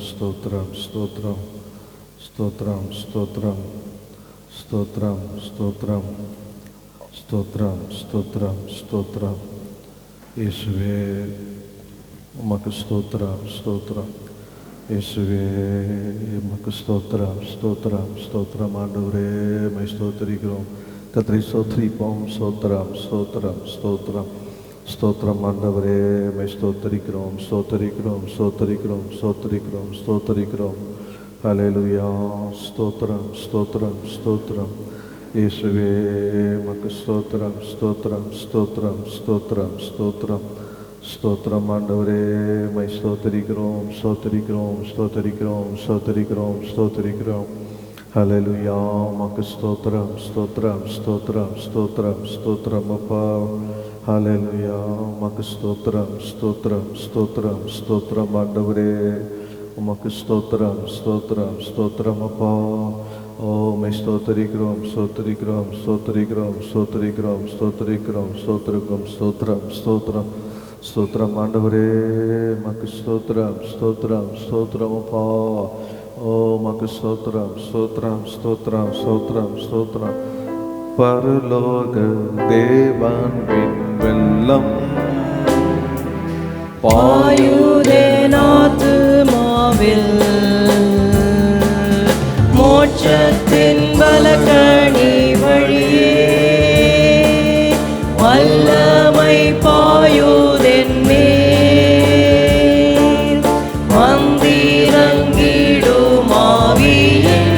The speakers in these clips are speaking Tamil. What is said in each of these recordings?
ஸ்தோத்திரம் ஸ்தோத்திரம் ஸ்தோத்திரம் ஸ்தோத்திரம் ஸ்தோத்திரம் ஸ்தோத்திரம் ஸ்தோத்திரம் ஸ்தோத்திரம் ஸ்தோத்திரம். இயேசுவே உமக்கு ஸ்தோத்திரம் ஸ்தோத்திரம். இயேசுவே உமக்கு ஸ்தோத்திரம் ஸ்தோத்திரம் ஸ்தோத்திரம். ஆண்டவரே மை ஸ்தோத்திரிக்கிறோம், கர்த்தரை ஸ்தோத்திரிப்போம். ஸ்தோத்திரம் ஸ்தோத்திரம் ஸ்தோத்திரம் ஸ்தோத்திரம். ஆண்டவரே மை ஸ்தோத்திரிக்கிறோம் ஸ்தோத்திரிக்கிறோம் ஸ்தோத்திரிக்கிறோம் ஸ்தோத்திரிக்கிறோம் ஸ்தோத்திரிக்கிறோம். ஹல்லேலூயா. ஸ்தோத்திரம் ஸ்தோத்திரம் ஸ்தோத்திரம். இயேசுவே உமக்கு ஸ்தோத்திரம் ஸ்தோத்திரம் ஸ்தோத்திரம் ஸ்தோத்திரம் ஸ்தோத்திரம் ஸ்தோத்திரம். ஆண்டவரே மை ஸ்தோத்திரிக்கிறோம் ஸ்தோத்திரிக்கிறோம் ஸ்தோத்திரிக்கிறோம் ஸ்தோத்திரிக்கிறோம் ஸ்தோத்திரிக்கிறோம். ஹல்லேலூயா. உமக்கு ஸ்தோத்திரம் ஸ்தோத்திரம் ஸ்தோத்திரம் ஸ்தோத்திரம் ஸ்தோத்திரம் அப்பா. ஹல்லேலூயா. உமக்கு ஸ்தோத்திரம் ஸ்தோத்திரம் ஸ்தோத்திரம் ஸ்தோத்திரம். ஆண்டவரே உமக்கு ஸ்தோத்திரம் ஸ்தோத்திரம் ஸ்தோத்திரம் அப்பா. ஓ மை ஸ்தோத்திரிக்கிறோம் ஸ்தோத்திரிக்கிறோம் ஸ்தோத்திரிக்கிறோம் ஸ்தோத்திரிக்கிறோம் ஸ்தோத்திரிக்கிறோம் ஸ்தோத்திரிக்கிறோம் ஸ்தோத்திரம் ஸ்தோத்திரம் ஸ்தோத்திரம். ஆண்டவரே உமக்கு ஸ்தோத்திரம் ஸ்தோத்திரம் ஸ்தோத்திரம் அப்பா. ஓ உமக்கு ஸ்தோத்திரம் ஸ்தோத்திரம் ஸ்தோத்திரம் ஸ்தோத்திரம் ஸ்தோத்திரம். பரலோக தேவன் வெள்ளம் பாயுதே ஆத்துமாவில், மோட்சத்தின் பலகணி வழியே வல்லமை பாயுதென் மேல், வந்திறங்கிடும் ஆவியின்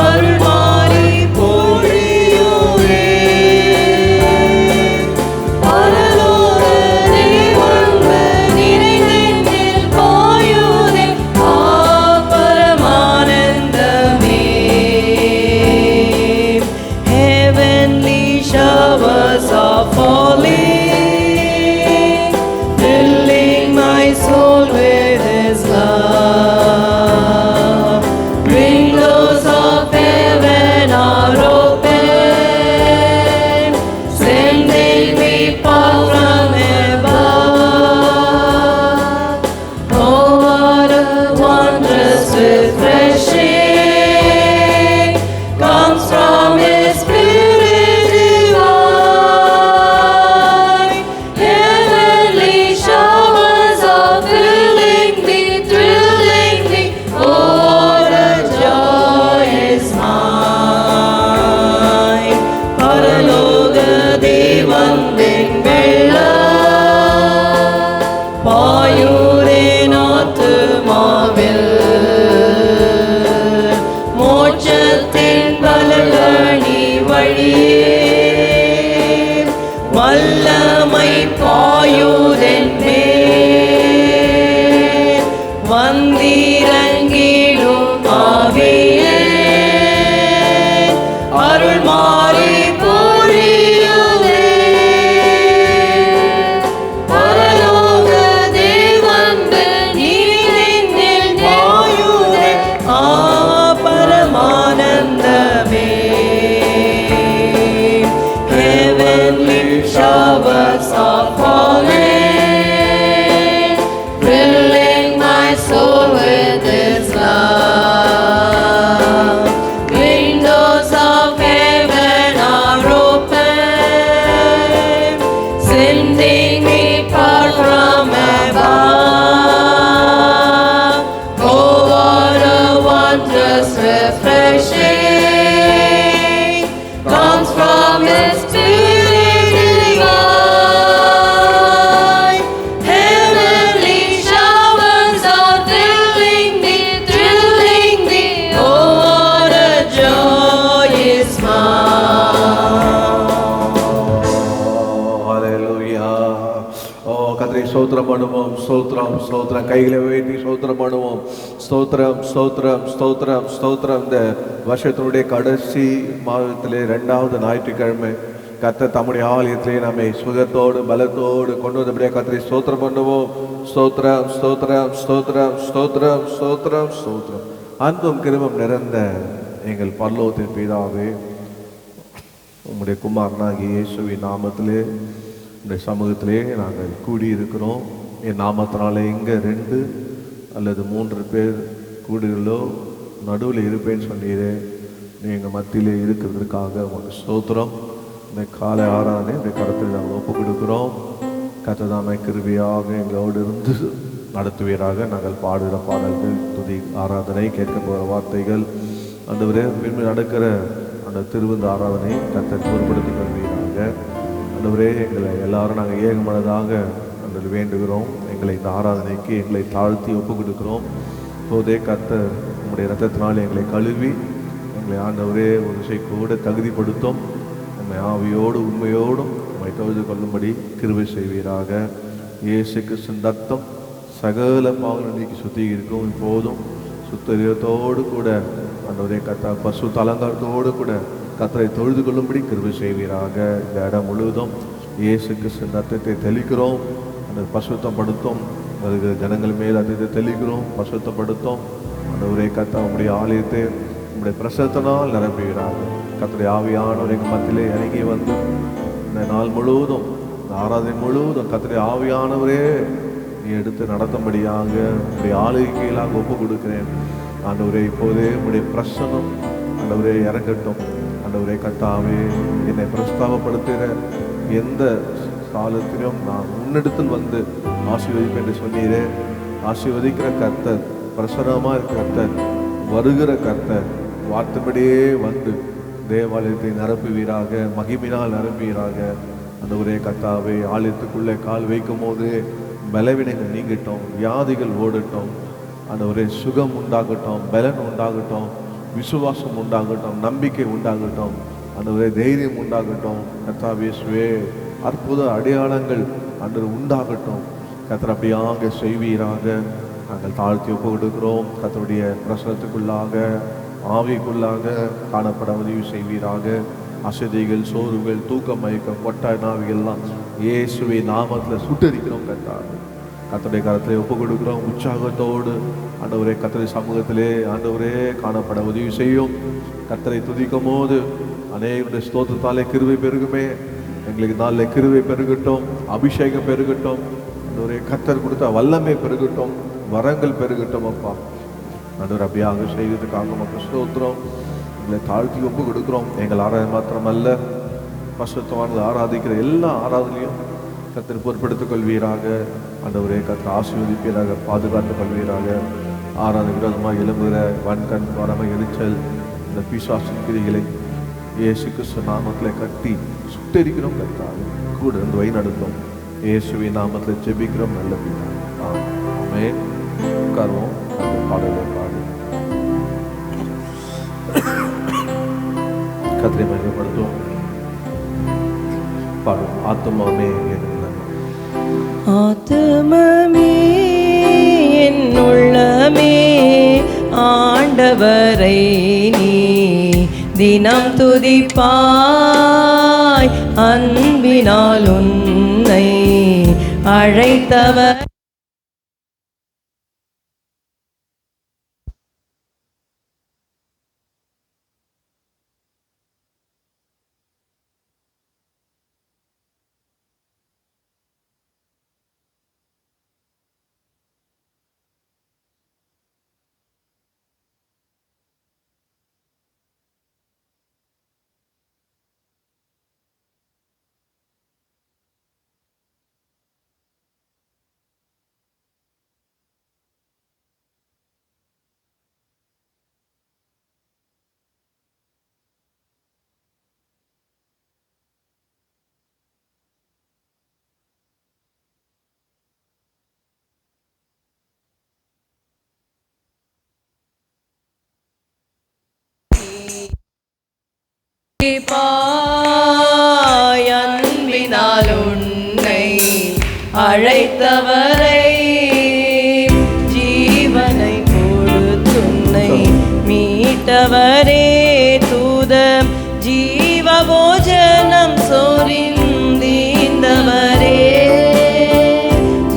அருள்மாறி பொழியுதே. பரலோக தேவன் நிறைந்தென்னில் பாயுதே, பரமானந்தமே. Heavenly showers are falling, filling my soul with His love. Windows of heaven are open, sending me power from above. Oh, what a wondrous refreshing comes from His Spirit divine. Heavenly showers are filling me, thrilling me. Oh, the joy is mine. பரலோக தேவன் வெள்ளம் பாயுதேன் ஆத்துமாவில், மோட்சத்தின் பலகணி வழியே வல்லமை பாயுதென் மேல், வந்திறங்கிடும் ஆவியே அருள்மாறி பொழியுதே. பரலோக தேவன் நிறைந்தென்னில் பாயுதே, பரமானந்தமே. Heavenly showers are falling, filling my soul with His love. Windows of heaven are open, sending me power from above. Oh, what a wondrous refreshing comes from His Spirit divine. Heavenly showers are filling me, thrilling me. Oh, what a joy is mine. ஹல்லேலூயா. ஓ கர்த்தரை ஸ்தோத்திரம் பண்ணுவோம். ஸ்தோத்திரம் ஸ்தோத்திரம். கைகளை உயர்த்தி ஸ்தோத்திரம் பண்ணுவோம். ஸ்தோத்திரம் ஸ்தோத்திரம் ஸ்தோத்திரம் ஸ்தோத்திரம். இந்த வருஷத்தினுடைய கடைசி மாதத்திலே 2வது ஞாயிற்றுக்கிழமை கர்த்தர் தம்முடைய ஆலயத்திலே நம்மை சுகத்தோடு பலத்தோடு கொண்டு வந்தபடியாக கர்த்தரை ஸ்தோத்திரம் பண்ணுவோம். ஸ்தோத்திரம் ஸ்தோத்திரம் ஸ்தோத்திரம் ஸ்தோத்திரம் ஸ்தோத்திரம் ஸ்தோத்திரம். அன்பும் கிருபையும் நிறைந்த எங்கள் பரலோகத்தின் பிதாவே, உம்முடைய குமாரனாகிய இயேசுவின் நாமத்திலே உடைய சமூகத்திலே நாங்கள் கூடியிருக்கிறோம். என் நாமத்தினாலே இங்கே 2 அல்லது 3 பேர் கூடுகளோ நடுவில் இருப்பேன்னு சொன்னீரே, நீ எங்கள் மத்தியிலே இருக்கிறதுக்காக உமக்கு ஸ்தோத்திரம். இந்த காலை ஆராதனை இந்த கருத்தில் நாங்கள் ஒப்பு கொடுக்குறோம். கர்த்ததாமே கிருபையாக எங்களோடு இருந்து நடத்துவீராக. நாங்கள் பாடுகிற பாடல்கள், துதி, ஆராதனை, கேட்க போகிற வார்த்தைகள், ஆண்டவரே பின்பு நடக்கிற அந்த திருவிந்த ஆராதனை கர்த்தர் பொறுப்படுத்திக் கொள்வீராக. ஆண்டவரே எங்களை எல்லாரும் நாங்கள் ஏகமனதாக நாங்கள் வேண்டுகிறோம். எங்களை இந்த ஆராதனைக்கு எங்களை தாழ்த்தி ஒப்பு கொடுக்குறோம். இப்போதே கர்த்தர் உம்முடைய இரத்தத்தினால் எங்களை கழுவி எங்களை ஆண்டவரே ஒரு விஷயம் கூட தகுதிப்படுத்தும். உண்மை ஆவியோடு உண்மையோடும் உண்மை தொழுது கொள்ளும்படி கிருபை செய்வீராக. இயேசு கிறிஸ்துவின் ரத்தம் சகல பாவங்களை நீக்கி சுத்திகரிக்கும். இப்போதும் சுத்தரியத்தோடு கூட ஆண்டவரே கர்த்தா பசுத்த அலங்காரத்தோடு கூட கர்த்தரை தொழுது கொள்ளும்படி கிருபை செய்வீராக. இந்த இடம் முழுவதும் இயேசு கிறிஸ்துவின் ரத்தத்தை தெளிக்கிறோம். அந்த பசுத்தப்படுத்தும் வருகிற ஜனங்கள் மேல் ரத்தத்தை தெளிக்கிறோம், பசுத்தப்படுத்தும். ஆண்டவரே கர்த்தா உம்முடைய ஆலயத்தை உம்முடைய பிரசத்தினால் நிரப்புகிறார். கர்த்தருடைய ஆவியானவர் எங்கள் மத்தியிலே இறங்கி வந்து இந்த நாள் முழுவதும், இந்த ஆராதனை முழுவதும் கர்த்தருடைய ஆவியானவரே நீ எடுத்து நடத்தும்படியாக உம்முடைய ஆளுகைகளாக ஒப்பு கொடுக்கிறேன். ஆண்டவரே இப்போதே உம்முடைய பிரசனம் ஆண்டவரே இறங்கட்டும். ஆண்டவரே கர்த்தாவே என்னை பிரஸ்தாபப்படுத்துகிற எந்த காலத்திலும் நான் முன்னெடுத்தில் வந்து ஆசீர்வதிப்பேன் என்று சொன்னீரே. ஆசீர்வதிக்கிற கர்த்தர், பிரசனமாக இருக்கிற கர்த்தர், வருகிற கர்த்தர் வார்த்தைப்படியே வந்து தேவாலயத்தை நிரப்புவீராக, மகிமையினால் நிரப்புவீராக. அந்த ஒரே கர்த்தாவே ஆலயத்துக்குள்ளே கால் வைக்கும் போது பலவீனங்கள் நீங்கட்டும், வியாதிகள் ஓடட்டும். அந்த ஒரே சுகம் உண்டாகட்டும், பலன் உண்டாகட்டும், விசுவாசம் உண்டாகட்டும், நம்பிக்கை உண்டாகட்டும், அந்த ஒரே தைரியம் உண்டாகட்டும். கர்த்தாவே அற்புத அடையாளங்கள் அன்று உண்டாகட்டும். கர்த்தர் அப்படியாக செய்வீராக. நாங்கள் தாழ்த்தி ஒப்பு கொடுக்கிறோம். கர்த்தருடைய பிரசனத்துக்குள்ளாக, ஆவிக்குள்ளாக காணப்பட உதவி செய்வீராக. அசதிகள், சோர்வுகள், தூக்கம், மயக்கம், கொட்டாய் நாவிகள்லாம் இயேசுவை நாமத்தில் சுட்டரிக்கிறோம். கர்த்தருடைய கரத்திலே ஒப்பு கொடுக்கிறோம். உற்சாகத்தோடு ஆண்டவரே கர்த்தருடைய சமூகத்திலே ஆண்டவரே காணப்பட உதவி செய்யும். கர்த்தரை துதிக்கும் போது அநேகருடைய ஸ்தோத்திரத்தாலே கிருபை பெருகுமே. எங்களுக்கு நாளில் கிருபை பெருகட்டும், அபிஷேகம் பெருகட்டும். ஆண்டவரே கர்த்தர் கொடுத்த வல்லமை பெருகட்டும், வரங்கள் பெருகட்டும். அப்பா ஆண்டவர் அப்படியாக செய்வதற்காக நமக்கு ஸ்தோத்திரம். எங்களை தாழ்த்தி ஒப்பு கொடுக்குறோம். எங்கள் ஆராதனை மாத்திரமல்ல, பசுத்தவான்கள் ஆராதிக்கிற எல்லா ஆராதனையும் கர்த்தர் பொறுப்படுத்திக் கொள்வீராக. ஆண்டவரே கர்த்தர் ஆசீர்வதிப்பீராக, பாதுகாத்துக் கொள்வீராக. ஆராதனை விரோதமாக எழும்புகிற வன்கண், வரம, எரிச்சல், இந்த பிசாசின் கிரிகளை இயேசு கிறிஸ்து நாமத்தில் கட்டி சுட்டரிக்கிறோம். கர்த்தாவே கூட இருந்து வழி நடத்தும். இயேசுவின் நாமத்தில் ஜெபிக்கிறோம். நல்ல பிதாவே, ஆமென். உட்காருவோம். அந்த பாடலை பாடு கர்த்தரை மகிமைப்படுத்துவோம். பாடும். ஆத்துமாவே ஆத்துமமே என் உள்ளமே ஆண்டவரை நீ தினம் துதிப்பாய், அன்பினால் உன்னை அழைத்தவர் அன்பினால் உன்னை அழைத்தவரை ஜீவனை கொடுத்துன்னை மீட்டவரே தூத ஜீவபோஜனம் சொரிந்தவரே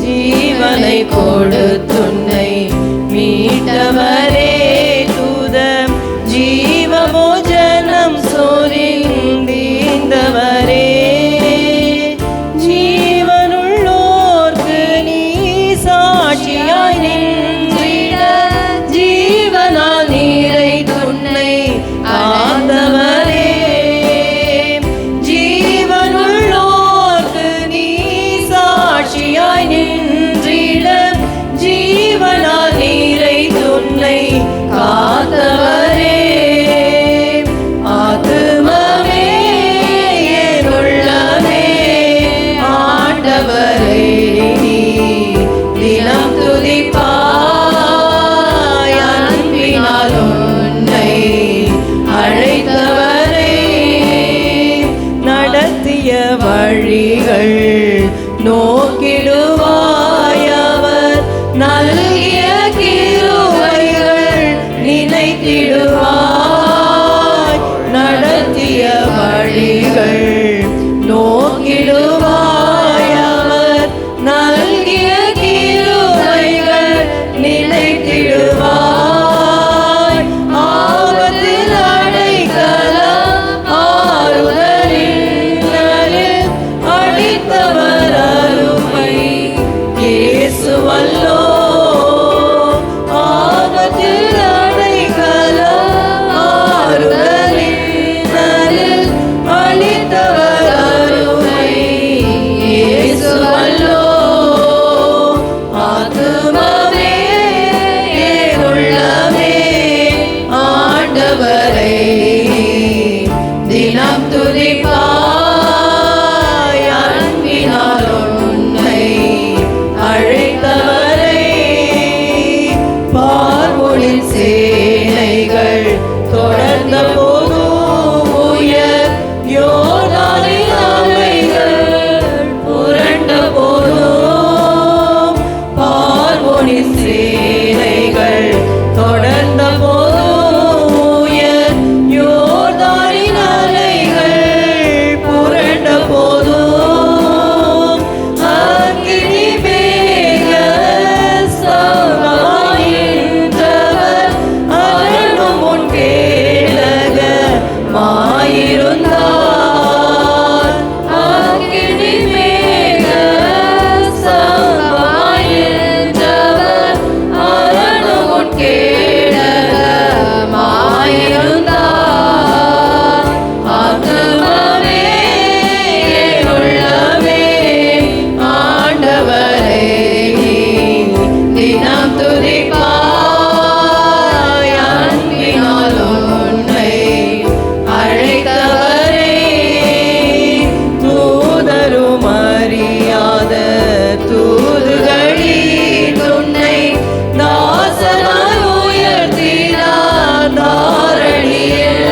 ஜீவனை கொடுத்துன்னை மீட்டவரே தூத ஜீவபோஜனம் சொரிந்தவரே ஜீவனுள்ளோர்க்கு நீ கிருபைகள் நினைத்திடுவாய், நடத்திய வழிகள் நோக்கிடுவாய். அவர் நல்கிய கிருபைகள் நினைத்திடுவாய். ஆபத்தில் அடைக்கலம் ஆறுதலில் அளித்தவர் அருமை இயேசுவல்லோ. ஆபத்தில் அடைக்கலம் ஆறுதலில் அளித்தவர் அருமை இயேசுவல்லோ. ஆத்துமமே என் உள்ளமே ஆண்டவரை தினம் துதிப்பாய். அன்பினால் உன்னை அழைத்தவரை பார்வொழின் சேனைகள் தொடர்ந்த போதும் உயர் யோர்தானின் அலைகள் புரண்ட போதும், பார்வோனின் சேனைகள் தொடர்ந்த போதும் உயர் யோர்தானின் அலைகள் புரண்ட போதும், அக்கினி மேக ஸ்தம்பமாயிருந்தவர் அரணும் முன் கேடகமாயிருந்தார். அக்கினி மேக ஸ்தம்பமாயிருந்தவர் அரணும் முன் கேடகமாயிருந்தார். ஆத்துமமே என் உள்ளமே ஆண்டவரை தினம் துதிப்பாய். அன்பினால் உன்னை அழைத்தவரை தூதரும் அறியாத தூதுகளில் உன்னை தாசனாய் உயர்த்தினார் தாரணியில்.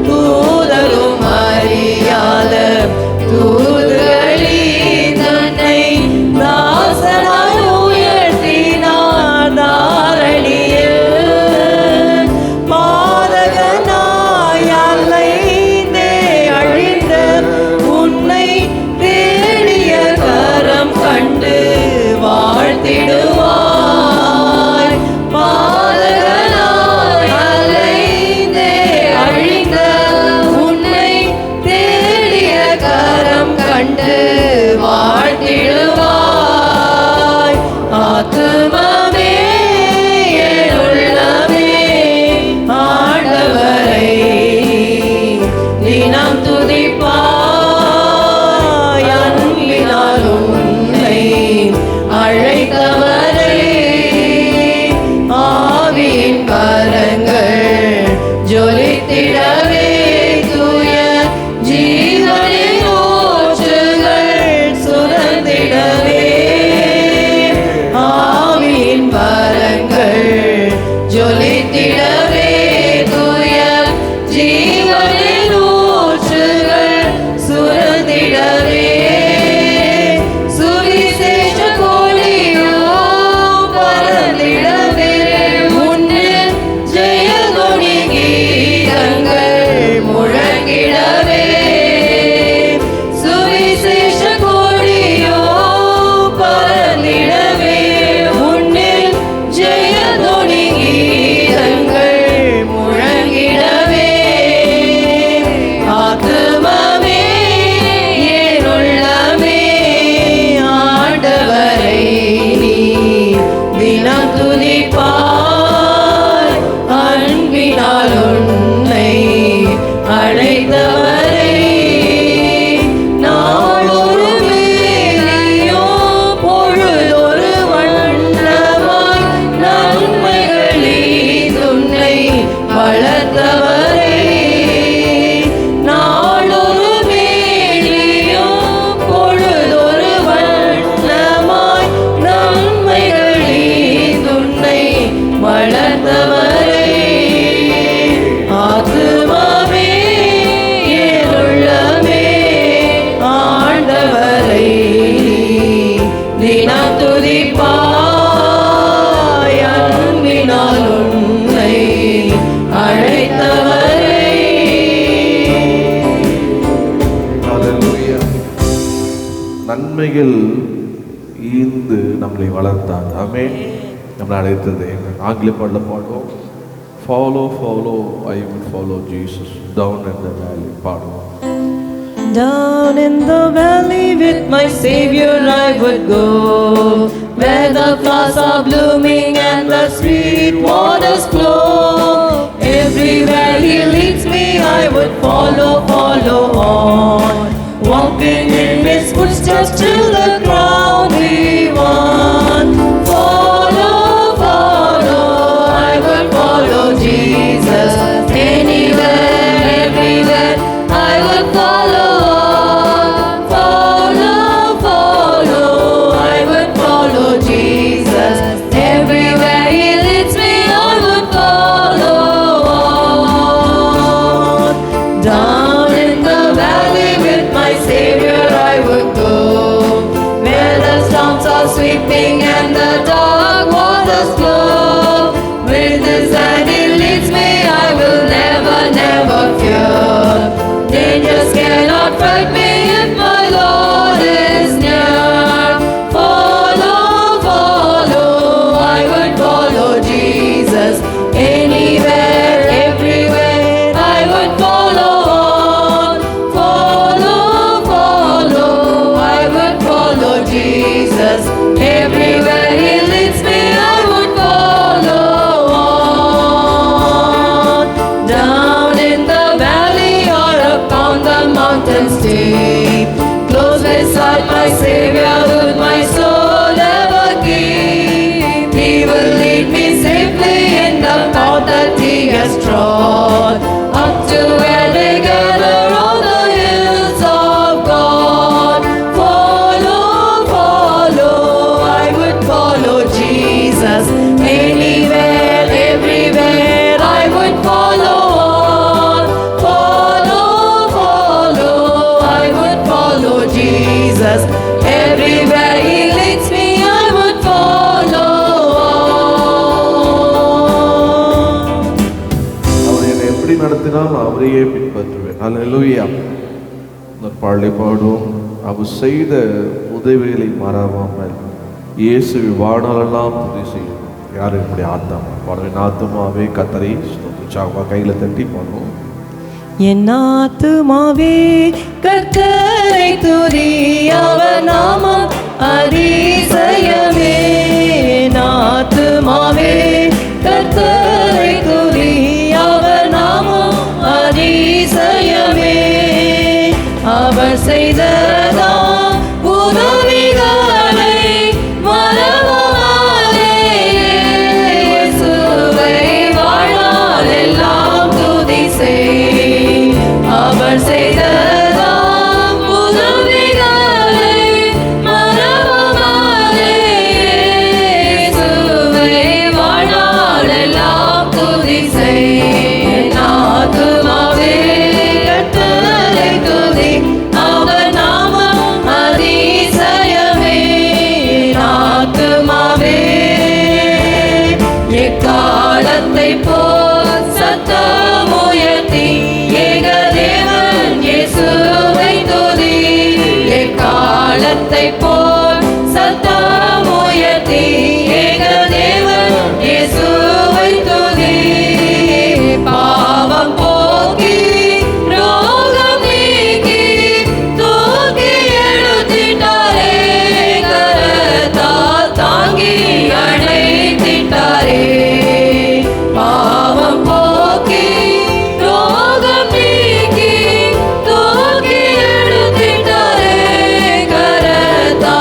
தூதரும் அறியாத தூதுகளில் உன்னை தாசனாய் உயர்த்தினார் அருகில் ஈந்து நம்மளை வளர்த்தார். ஆமென். நம்மளை அழைத்தது ஆங்கில பாடல பாடுவோம். Follow, follow, I will follow Jesus down in the valley. பாடுவோம். Down in the valley with my Savior I would go, where the flowers are blooming and the sweet waters flow. Everywhere He leads me I would follow, follow on, walking in His footsteps till the crown He won. Follow, follow, I would follow Jesus. Anywhere, everywhere I would follow. Follow, follow, I would follow Jesus. Everywhere He leads me I would follow on. Down in the valley with my Savior I would go, where the storms are sweeping and the dark waters flow. With His hand He leads me I will never, never fear. Dangers cannot frighten me if my Lord is near. Follow, follow, I would follow Jesus. Anywhere, everywhere I would follow on. Follow, follow, I would follow Jesus. Everywhere He leads me I would follow on. Down in the valley or upon the mountain steep, close beside my Savior would my soul ever keep. He will lead me safely in the path that He has trod, up to where they gather on the hills of God. Follow, follow, I would follow Jesus. Anywhere, everywhere I would follow on. Follow, follow, I would follow Jesus. Everywhere He leads me I would follow on. அவர் என்னை எப்படி நடத்தினால் நான் அவரையே பின்பற்றுவேன். அல்லேலூயா. இந்த பாடலை பாடுவோம். அவர் செய்த உதவிகளை மறவாமல் இயேசு வாழ்நாளெல்லாம் துதி செய்யும். யார் என்னுடைய ஆத்மா பாடுவேன். ஆத்மாவே கர்த்தரை ஸ்தோத்திரிச்சாவா. கையில தட்டி பாடுவோம். என் ஆத்துமாவே கர்த்தரை துதி, அவர் நாமம் அதிசயமே. என் ஆத்துமாவே கர்த்தரை துதி, அவர் நாமம் அதிசயமே. அவர் செய்ததாம் உதவிகளை மறவாதே. இயேசுவை வாழ்நாள் எல்லாம் துதி செய். அவர் செய்ததாம் உதவிகளை மறவாதே. இயேசுவை வாழ்நாள் எல்லாம் துதி செய். என் ஆத்துமாவே கர்த்தரை துதி, அவர் நாமம் அதிசயமே. என் ஆத்துமாவே எக்காலத்தை போல் சத்தமுயர்த்தி ஏகதேவன் இயேசுவை துதி. எக்காலத்தை போல் சத்தமுயர்த்தி ஏகதேவன் இயேசுவை துதி. பாவம் போக்கி ரோகம் நீக்கி தூக்கி எடுத்திட்டாரே. கரத்தால் தாங்கி அணைத்திட்டாரே. பாவம் போக்கி ரோகம் நீக்கி தூக்கி எடுத்திட்டாரே. கரத்தால்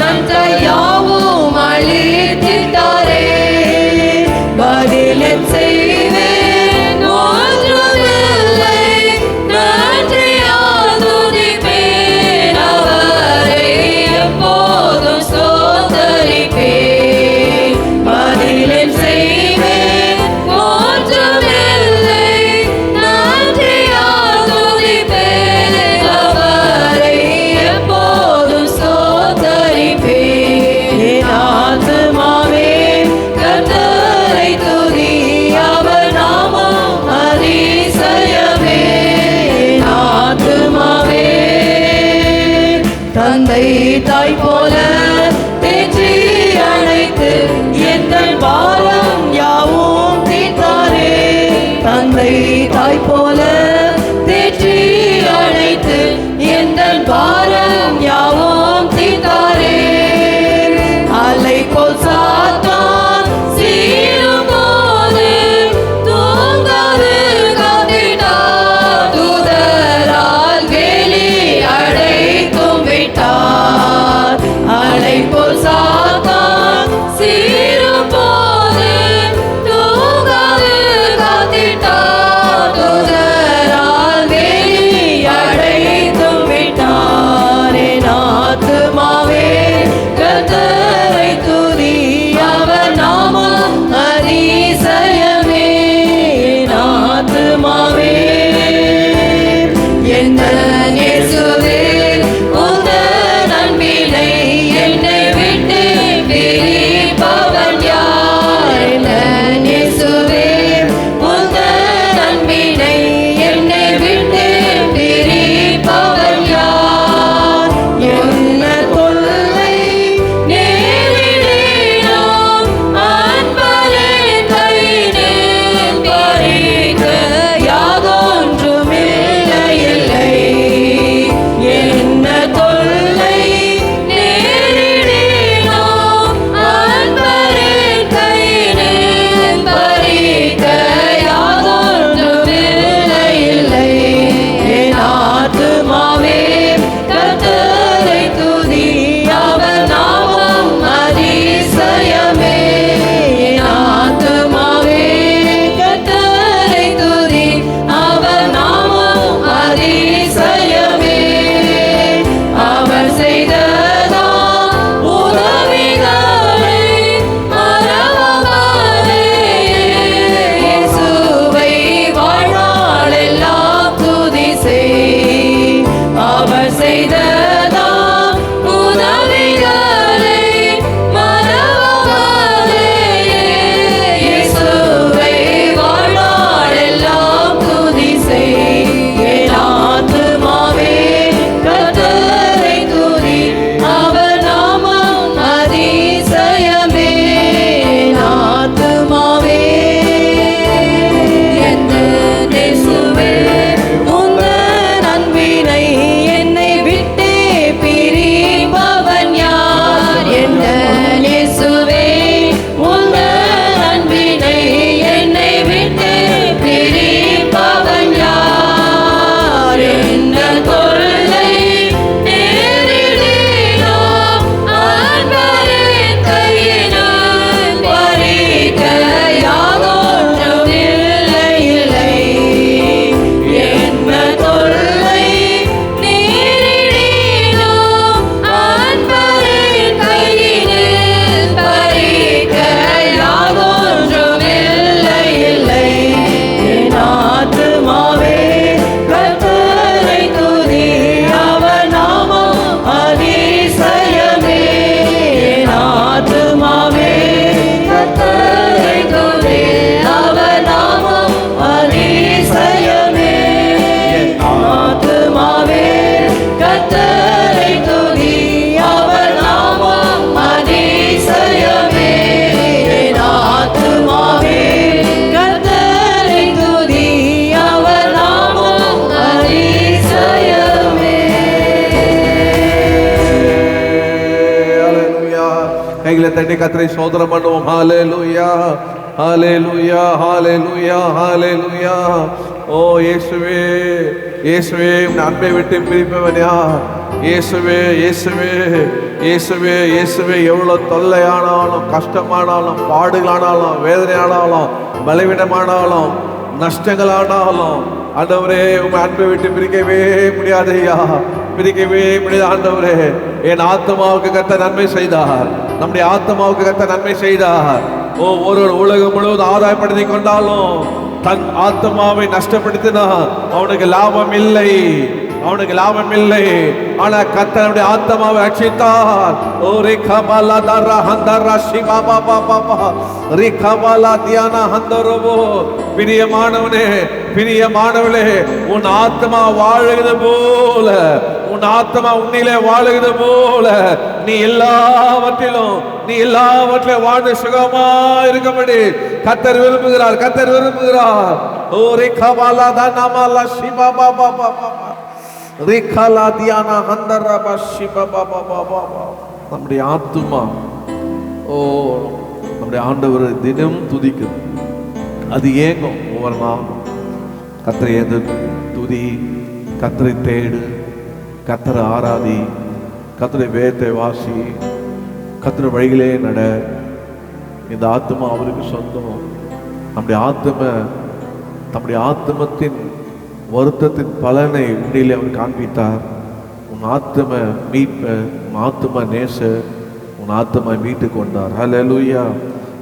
நன்றையாவும் அளித்திட்டாரே. பதிலென் செய்வேன் ஒன்றுமில்லை, நன்றியால் துதிப்பேன் அவரை எப்போதும் ஸ்தோத்தரிப்பேன். பதிலென் செய்வேன் ஒன்றுமில்லை, நன்றியால் துதிப்பேன் அவரை எப்போதும் ஸ்தோத்தரிப்பேன். என் ஆத்துமாவே கர்த்தரை துதி, அவர் நாமம் அதிசயமே. என் ஆத்துமாவே தந்தை தாய் போல தேற்றி அழைத்து எங்கள் பாரம் யாவும் தீர்த்தாரே. தந்தை தாய் போல தேற்றி அழைத்து எங்கள் பாரம் யாவும் தீர்த்தாரே. அலை போல் சாத்தான் சீரும் போது தூங்காது காத்திட்டார். தூதரால் வேலி அடைத்தும் விட்டார். அலை போல் சாத்தான் சீரும் போது தூங்காது காத்திட்டார். தூதரால் வேலி அடைத்தும் விட்டார். என் ஆத்துமாவே கர்த்தரை துதி, அவர் நாமம் அதிசயமே. என் ஆத்துமாவே எந்தன் இயேசுவே உந்தன் அன்பினை என்னை விட்டு பிரிப்பவன் யார்? எந்தன் இயேசுவே உந்தன் அன்பினை என்னை விட்டு பிரிப்பவன் யார்? என்ன தொல்லை நேரிடினோ அன்பரின் கையினில் பறிக்க யாதொன்றுமில்லை. என்ன தொல்லை நேரிடினோ அன்பரின் கையினில் பறிக்க யாதொன்றுமில்லை. என் ஆத்துமாவே கர்த்தரை துதி, அவர் நாமம் அதிசயமே. என் ஆத்துமாவே கர்த்தரை துதி, அவர் நாமம் அதிசயமே. அவர் செய்ததாம் உதவிகளை மறவாமலே, இயேசுவை வாழ்நாளெல்லாம் துதி செய். அவர் செய்ததாம் உதவிகளை மறவாமலே, இயேசுவை வாழ்நாளெல்லாம் துதி செய். என் ஆத்துமாவே கர்த்தரை துதி, அவர் நாமம் அதிசயமே. என் ஆத்துமாவே எந்தன் இயேசுவே உந்தன் அன்பினை என்னை விட்டே பிரிப்பவன் யார்? எந்தன் இயேசுவே உந்தன் அன்பினை என்னை விட்டே பிரிப்பவன் யார்? என்ன தொல்லை நேரிடினோ அன்பரின் கையினில் பறிக்க யாதொன்றுமில்லை. என்ன தொல்லை நேரிடினோ அன்பரின் கையினில் பறிக்க யாதொன்றுமில்லை. என் ஆத்துமாவே கர்த்தரை துதி, அவர் நாமம் அதிசயமே. என் ஆத்துமாவே கர்த்தரை துதி, அவர் நாமம் அதிசயமே. என் ஆத்துமாவே கர்த்தரை துதி, அவர் நாமம் அதிசயமே. என் ஆத்துமாவே கர்த்தரை துதி, அவர் நாமம் அதிசயமே. ஹalleluya. கைகளை தட்டி கர்த்தரை ஸ்தோத்திரம் பண்ணுவோம். ஹalleluya, ஹalleluya, ஹalleluya, ஹalleluya. ஓ இயேசுவே, இயேசுவே உன் அன்பை விட்டு பிரிப்பவன் யார்? இயேசுவே, இயேசுவே இயேசுவே இயேசுவே, எவ்வளவு தொல்லையானாலும், கஷ்டமானாலும், பாடுகளானாலும், வேதனையானாலும், பலவீனமானாலும், நஷ்டங்களானாலும் ஆண்டவரே, உங்க அன்பை விட்டு பிரிக்கவே முடியாது ஐயா, பிரிக்கவே முடியாது ஆண்டவரே. என் ஆத்மாவுக்கு கர்த்தர் நன்மை செய்தார், நம்முடைய ஆத்மாவுக்கு கர்த்தர் நன்மை செய்தார். ஒரு உலகம் முழுவதும் ஆதாயப்படுத்தி கொண்டாலும் தன் ஆத்மாவை நஷ்டப்படுத்தினா அவனுக்கு லாபம் இல்லை, அவனுக்கு லாபம் இல்லை. ஆனா கர்த்தருடைய ஆத்மாவை ரட்சித்தார். ஓ ரிகபாலா தரா ஹந்தரா சிவா பாபா பாபா ரிகபாலா தியானா ஹந்தரோபோ. பிரியமானவனே, பிரியமானவளே, உன் ஆத்மா வாழுகிறது போல, உன் ஆத்மா உன்னிலே வாழுகிறது போல நீ எல்லாவற்றிலும் வாழ்ந்து சுகமா இருக்கும்படி கர்த்தர் விரும்புகிறார், கர்த்தர் விரும்புகிறார். ஓ ரிகபாலா தானாமாலா சிவா பாபா பாபா ரிகலா தியானா ஹந்தரபா சிவா பாபா பாபா. நம்முடைய ஆத்மா நம்முடைய ஆண்டவரை தினம் துதிக்குது, அது ஏங்கும். ஒவ்வொரு நாளும் கர்த்தரை துதி, கர்த்தரை தேடு, கர்த்தரை ஆராதி, கர்த்தரை வேதத்தை வாசி, கர்த்தரை வழிகளே நட. இந்த ஆத்மா அவருக்கு சொந்தம். நம்முடைய ஆத்மத்தின் வருத்தத்தின் பலனை உண்டிலே அவர் காண்பித்தார். உன் ஆத்ம மீட்ப, உன் ஆத்ம நேச, உன் ஆத்மா மீட்டு கொண்டார். ஹல்லேலூயா.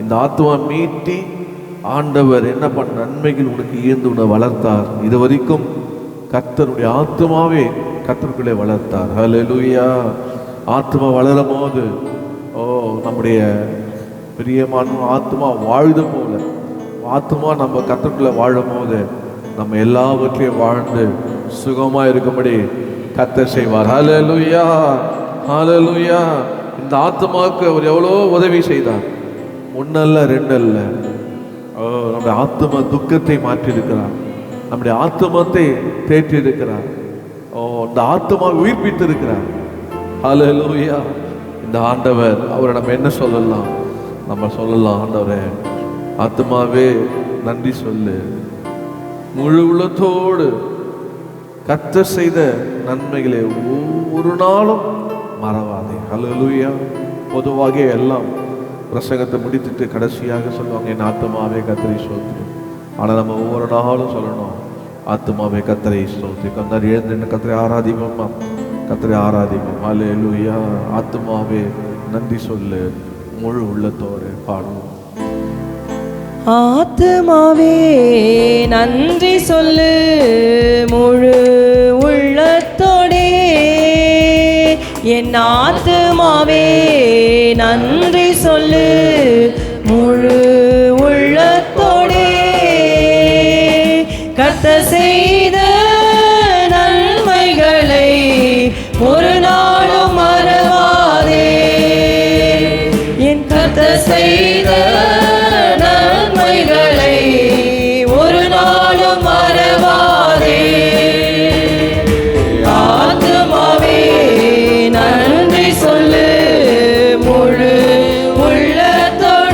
இந்த ஆத்மா மீட்டி ஆண்டவர் என்ன பண்ண நன்மைகள் உனக்கு ஈர்ந்து உன்னை வளர்த்தார். இது வரைக்கும் கர்த்தருடைய ஆத்மாவே கர்த்தருக்குள்ளே வளர்த்தார். ஹல்லேலூயா. ஆத்மா வளரும் போது நம்முடைய பிரியமான ஆத்மா வாழ்ந்து போல, ஆத்மா நம்ம கர்த்தருக்குள்ளே வாழும் போது நம்ம எல்லாவற்றையும் வாழ்ந்து சுகமா இருக்கும்படி கர்த்தர் செய்வார். ஹல்லேலூயா, ஹல்லேலூயா. இந்த ஆத்மாவுக்கு அவர் எவ்வளோ உதவி செய்தார். ஒன்னல்ல ரெண்டல்ல. நம்முடைய ஆத்ம துக்கத்தை மாற்றி இருக்கிறார், நம்முடைய ஆத்மத்தை தேற்றி இருக்கிறார், இந்த ஆத்மா உயிர்ப்பித்து இருக்கிறார். ஹல்லேலூயா. இந்த ஆண்டவர் அவரை நம்ம என்ன சொல்லலாம்? நம்ம சொல்லலாம், ஆண்டவரே ஆத்மாவே நன்றி சொல்லு, முழு உள்ளத்தோடு கர்த்தர் செய்த நன்மைகளை ஒவ்வொரு நாளும் மறவாதே. ஹல்லேலூயா. பொதுவாக எல்லாம் பிரசங்கத்தை முடித்துட்டு கடைசியாக சொல்லுவாங்க, என் ஆத்மாவே கர்த்தரை ஸ்தோத்திரி. ஆனால் நம்ம ஒவ்வொரு நாளும் சொல்லணும், ஆத்மாவே கர்த்தரை ஸ்தோத்திரி. கொஞ்ச நேரம் எழுந்து கர்த்தரை ஆராதிப்போமா, கர்த்தரை ஆராதிப்போம். ஹல்லேலூயா. ஆத்மாவே நன்றி சொல்லு, முழு உள்ளத்தோடு பாடுவோம். ஆத்மாவே நன்றி சொல்லு, முழு உள்ளத்தோடே. என் ஆத்மாவே நன்றி சொல்லு, முழு உள்ளத்தோடே. கர்த்தர் செய்த நன்மைகளை ஒரு நாளும் மறவாதே. என் கர்த்தர் செய்த நன்மைகளை ஒரு நாளும் மறவாதே. ஆத்மாவே நன்றி சொல்லு, முழு உள்ளத்தோடே.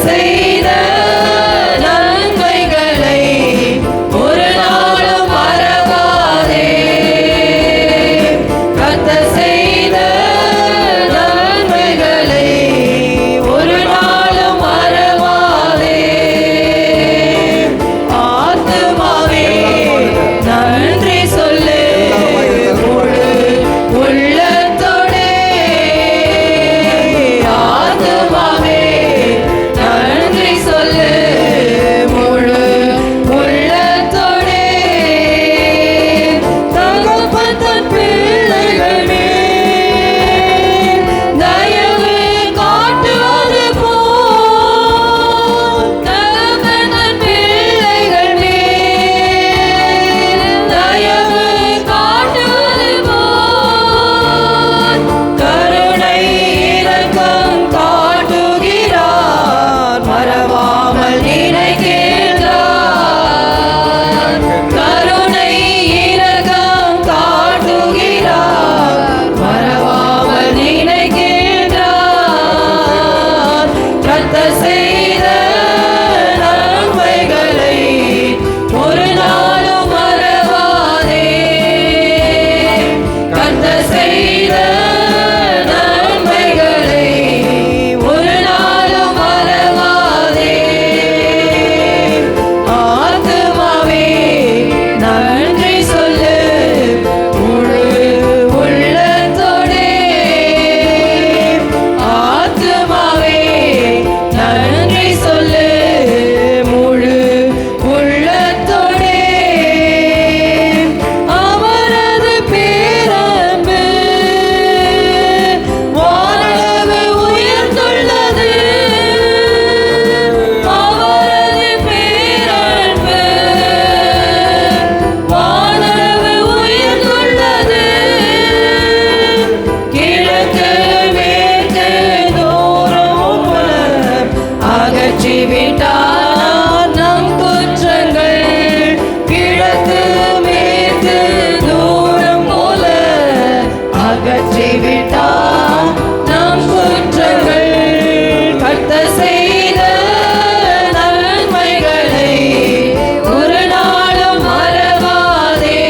செய்த நன்மைகளை ஒரு நாளும் மறவாதே. கர்த்தர் செய்த நன்மைகளை ஒரு நாளும் மறவாதே. ஆத்துமாவே நன்றி சொல்லு முழு உள்ளத்தோடே. ஆத்துமாவே நன்றி சொல்லு முழு உள்ளத்தோடே. தகப்பன் தன் பிள்ளைகள் மேல் தயவு காட்டுவது போல், தகப்பன் தன் பிள்ளைகள் மேல் தயவு காட்டுவது போல் கருணை இரக்கம் காட்டுகிறார், மறவாமல் நினைக்கின்றார். கருணை இரக்கம் காட்டுகிறார், மறவாமல் நினைக்கின்றார். கர்த்தர் செய்த நன்மைகளை ஒரு நாளும் மறவாதே. கர்த்தர் செய்த நன்மைகளை ஒரு நாளும் மறவாதே. ஆத்துமாவே நன்றி சொல்லு முழு உள்ளத்தோடே. ஆத்துமாவே நன்றி சொல்லு முழு உள்ளத்தோடே. அவரது பேரன்பு வானளவு உயர்ந்துள்ளது. அவரது பேரன்பு வானளவு உயர்ந்துள்ளது. கிழக்கு மேற்கு தூரம் போல அகற்றிவிட்டார் நம் குற்றங்கள். கிழக்கு மேற்கு தூரம் போல அகற்றிவிட்டார் நம் குற்றங்கள். கர்த்தர் செய்த நன்மைகளை ஒரு நாளும் மறவாதே.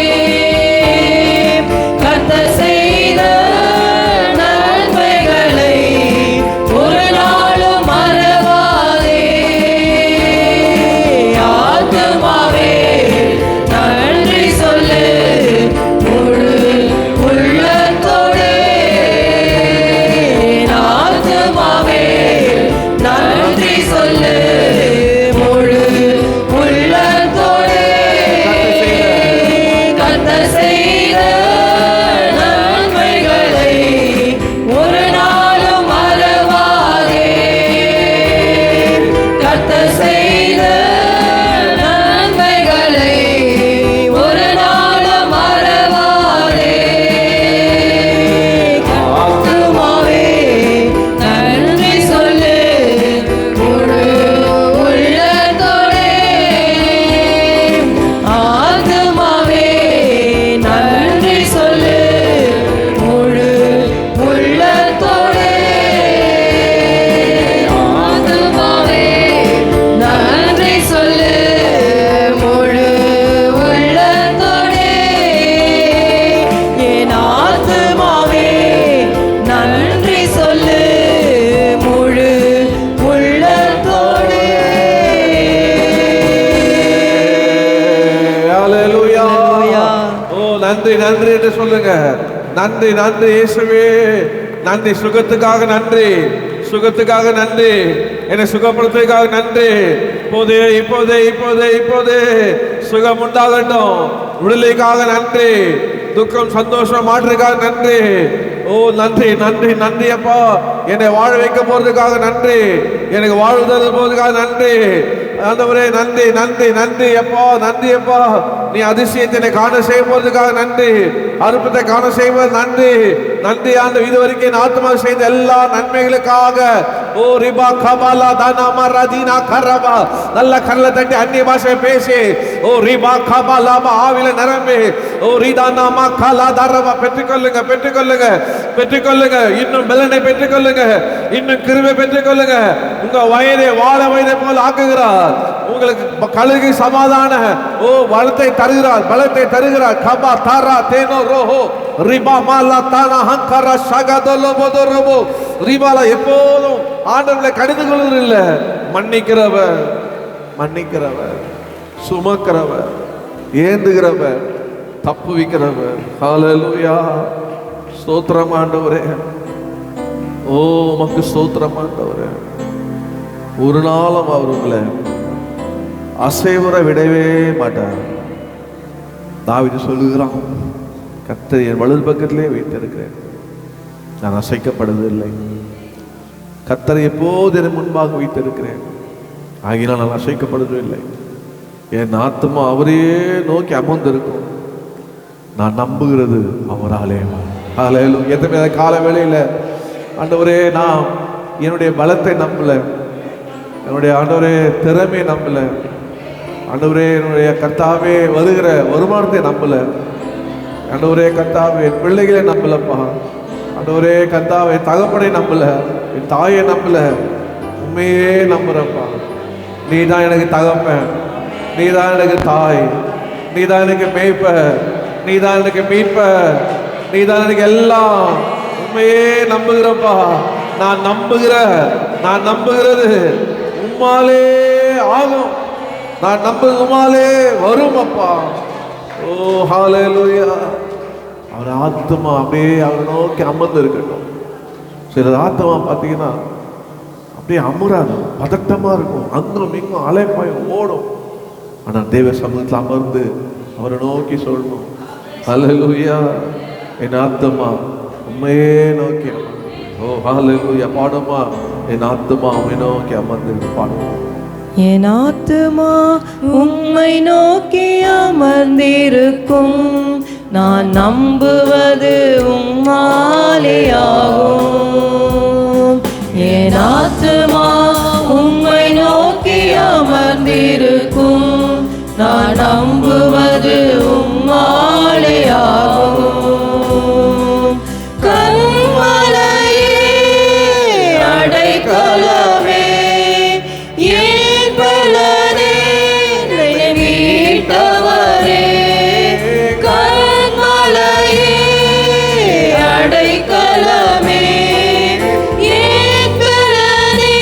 கர்த்தர் செய்த நன்மைகளை ஒரு நாளும் மறவாதே. ஆத்துமாவே நன்றி சொல்லு முழு உள்ளத்தோடே. ஆத்துமாவே நன்றி சொல்லு முழு உள்ளத்தோடே. கர்த்தர் செய்த நன்மைகளை ஒரு நாளும் மறவாதே. கர்த்தர் செய்த நன்மைகளை ஒரு நாளும் மறவாதே. ஆத்துமாவே நன்றி சொல்லு முழு உள்ளத்தோடே. ஆத்துமாவே நன்றி சொல்லு முழு உள்ளத்தோடே. ஆத்துமாவே நன்றி சொல்லு முழு உள்ளத்தோடே. என் ஆத்துமாவே நன்றி சொல்லு முழு உள்ளத்தோடே. ஹalleluya. ஓ நன்றி நன்றி என்று சொல்லுங்க. நன்றி நன்றி இயேசுவே. நன்றி சுகத்துக்காக நன்றி, சுகத்துக்காக நன்றி, என்னை சுகப்படுத்துவதற்காக நன்றி. இப்போதே இப்போதே இப்போதே இப்போதே சுகம் உண்டாகட்டும். விடுதலைக்காக நன்றி, துக்கம் சந்தோஷம் மாற்றுக்காக நன்றி. ஓ நன்றி நன்றி நன்றி அப்பா. என்னை வாழ வைக்க போறதுக்காக நன்றி, எனக்கு வாழ்தல் போறதுக்காக நன்றி. ஆண்டவரே நன்றி நன்றி நன்றி அப்பா, நன்றி அப்பா. நீ அதிசயத்தினை காண செய்ய போறதுக்காக நன்றி, அற்புதத்தை காண செய்வது நன்றி. நன்றி ஆண்டு இதுவரைக்கும் என் ஆத்மா செய்த எல்லா நன்மைகளுக்காக ஓ ரிபா கபாலா தானா மரதீனா கரபா. நல்ல கரல தட்டி அந்நிய பாஷை பேசி ஓ ரிபா கபாலா ஆவில நிரம்பி ஓ ரிதானா மகாலா தரபா. பெற்றுக்கொள்ளுங்க பெற்றுக்கொள்ளுங்க பெற்றுக்கொள்ளுங்க. இன்னும் பலனை பெற்றுக்கொள்ளுங்க, இன்னும் கிருபை பெற்றுக்கொள்ளுங்க. உங்க வயதை வாழ வயதை போல ஆக்குகிறார். உங்களுக்கு கழுகு சமாதான ஓ பலத்தை தருகிறார், பலத்தை தருகிறார். கபா தாரா தேனோ ரோஹோ ரிபா மாலா தானா ஹங்கரா ஷகதலோ போதோரபோ ரிபாலா. எப்போதும் ஆண்டவர்களை கடிந்து கொள்வதில்ல, மன்னிக்கிறவர் மன்னிக்கிறவர், சுமக்கிறவர், ஏந்துகிறவர், தப்புவிக்கிறவர். ஹல்லேலூயா. ஸ்தோத்திரம் ஆண்டவரே. ஓ உமக்கு ஸ்தோத்திரம் ஆண்டவரே. ஒரு நாளும் அவர் உங்களை அசைவர விடவே மாட்டார். தாவீது சொல்லுகிறான், கர்த்தர் என் வலது பக்கத்திலே வைத்திருக்கிறேன், நான் அசைக்கப்படுவதில்லை. கர்த்தரை எப்போது என் முன்பாக வைத்திருக்கிறேன், ஆகினால் நான் அசைக்கப்படுவதில்லை. என் ஆத்துமா அவரையே நோக்கி அமர்ந்திருக்கும். நான் நம்புகிறது அவராலே. ஹல்லேலூயா. எத்தனை கால வேளையில ஆண்டவரே நான் என்னுடைய பலத்தை நம்பல, என்னுடைய ஆண்டவரே திறமையை நம்பல, ஆண்டவரே என்னுடைய கர்த்தாவே வருகிற வருமானத்தை நம்பல, ஆண்டவரே கர்த்தாவே என் பிள்ளைகளை நம்பலப்பா, ஆண்டவரே கர்த்தாவே தகப்பனை நம்பல, என் தாயை நம்பல, உண்மையே நம்புறப்பா. நீ தான் எனக்கு தகப்பன், நீ தான் எனக்கு தாய், நீ தான் எனக்கு மேய்ப்ப, நீ தான் எனக்கு மீட்ப, நீ தான் எனக்கு எல்லாம். உண்மையே நம்புகிறப்பா. நான் நம்புகிறது உம்மாலே ஆகும், நான் நம்புறது உம்மாலே வரும் அப்பா. ஓ ஹல்லேலூயா. அவர் ஆத்மா அப்படியே அவரை நோக்கி அமர்ந்து இருக்கட்டும். சில ஆத்மா பார்த்தீங்கன்னா அப்படியே அமராது, பதட்டமா இருக்கும், அங்கும் இங்கும் அலைப்பாயும் ஓடும். ஆனால் தேவ சமூகத்தில் அமர்ந்து அவரை நோக்கி சொல்லணும், ஹல்லேலூயா என் ஆத்மா உண்மையே நோக்கி அமர்ந்து. ஓ ஹல்லேலூயா. பாடுமா, என் ஆத்மா உண்மை நோக்கி அமர்ந்து பாடுமா. என் ஆத்துமா உம்மை நோக்கி அமர்ந்திருக்கும், நான் நம்புவது உம்மாலேயாகும். என் ஆத்துமா உம்மை நோக்கி அமர்ந்திருக்கும், நான் நம்புவது உம்மாலேயாகும். கன்மலையே அடைக்கலமே, அடைக்கலமே, என் பலனே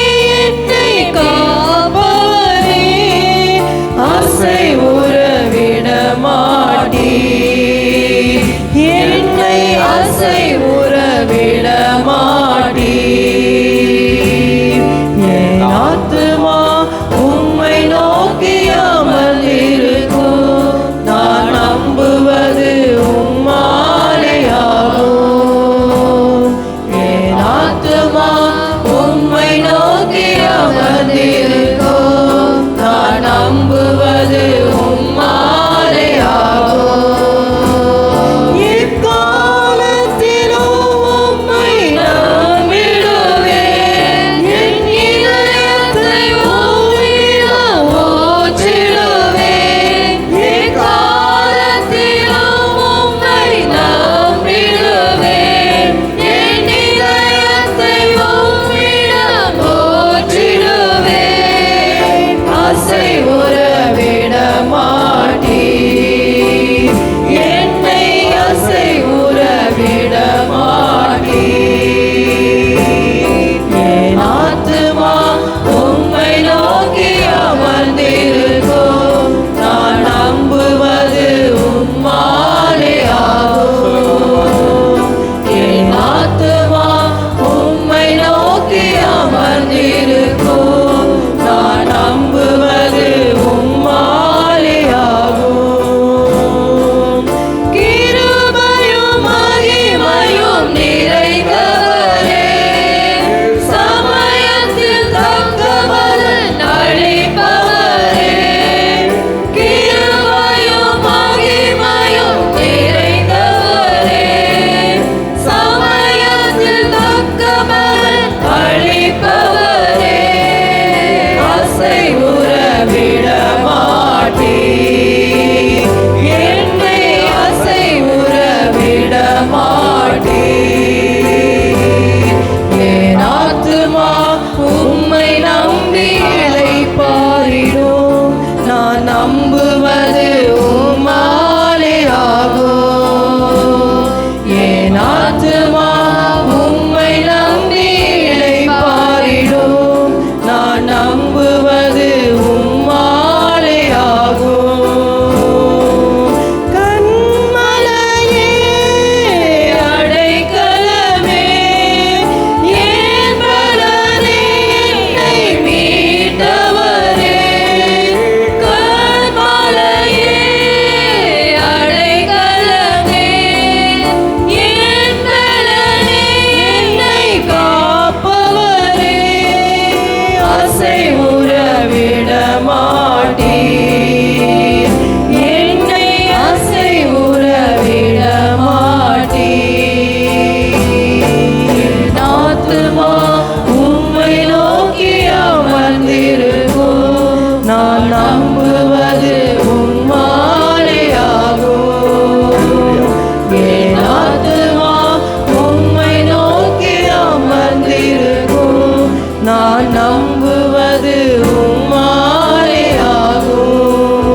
நம்புவது உம்மாலே ஆகும்,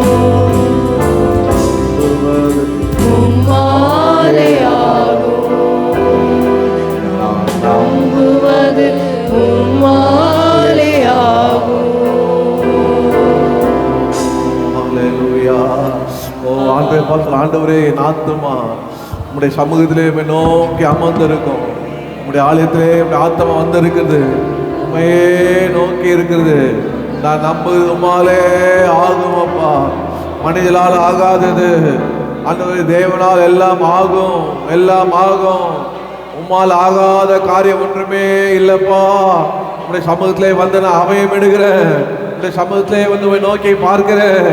உம்மாலே ஆகும். நான் நம்புவது உம்மாலே ஆகும். ஹalleluya. ஓ ஆண்டவரே, என் ஆத்துமா உம்முடைய சமூகத்திலே நோக்கி அமர்ந்திருக்கும். உம்முடைய ஆலயத்திலே உம்முடைய ஆத்மா வந்திருக்குது, உண்மையே நோக்கி இருக்கிறது. நான் நம்புவது உம்மாலே ஆகும் அப்பா. மனிதனால் ஆகாதது ஆண்டவரே, தேவனால் எல்லாம் ஆகும், எல்லாம் ஆகும். உம்மால் ஆகாத காரியம் ஒன்றுமே இல்லப்பா. உம்முடைய சமூகத்திலே வந்து நான் அபயம் எடுக்கிறேன். உம்முடைய சமூகத்திலே வந்து உம்மை நோக்கி பார்க்கிறேன்.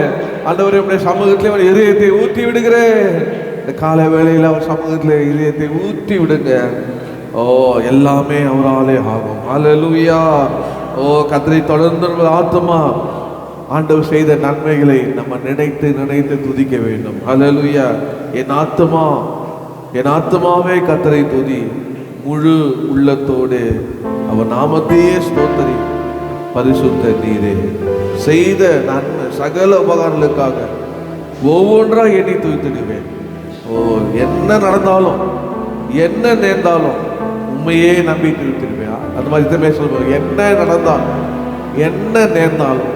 ஆண்டவரே, உம்முடைய சமூகத்திலே ஒரு இதயத்தை ஊற்றி விடுகிறேன். இந்த கால வேளையில் அவர் சமூகத்திலே இதயத்தை ஊற்றி விடுங்க. ஓ, எல்லாமே அவராலே ஆகும். ஹல்லேலூயா. ஓ கர்த்தரை தொடர்ந்து ஆத்துமா ஆண்டவர் செய்த நன்மைகளை நம்ம நினைத்து நினைத்து துதிக்க வேண்டும். ஹல்லேலூயா. என் ஆத்துமாவே கர்த்தரை துதி, முழு உள்ளத்தோடு அவர் நாமத்தையே ஸ்தோத்திரி. பரிசுத்த நீரே, செய்த நன்மை சகல உபகாரங்களுக்காக ஒவ்வொன்றா எண்ணி துதித்திடுவேன். ஓ, என்ன நடந்தாலும் என்ன நேர்ந்தாலும் உண்மையே நம்பி துதித்திடுவேன். அந்த மாதிரி இதுமே சொல்லுவாங்க, என்ன நடந்தாலும் என்ன நேர்ந்தாலும்